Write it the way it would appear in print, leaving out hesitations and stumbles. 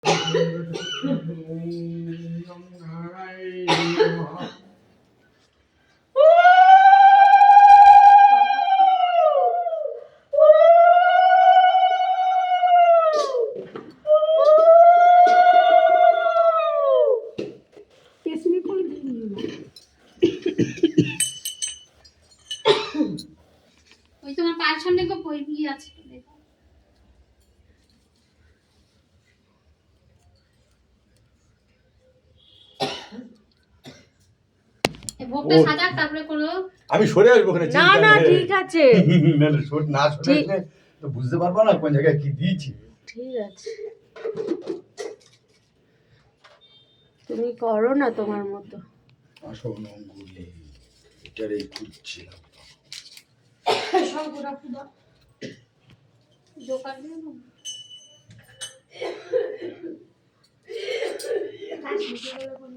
ওই তোমার পায়ের সামনে গো বই দিয়ে আছে দেখো। ভোগটা সাজাক তারপরে করো। আমি সরে আসবো ওখানে। না না ঠিক আছে। না না সরে আসলে তো বুঝতে পারবো না কোন জায়গায় কি দিয়েছি। ঠিক আছে, তুমি করো না তোমার মতো। আসন অঙ্গুলি এটারই খুঁজছিলাম। সব গোড়া খুদা দোকান দিয়ে না কাজ দিতে বলে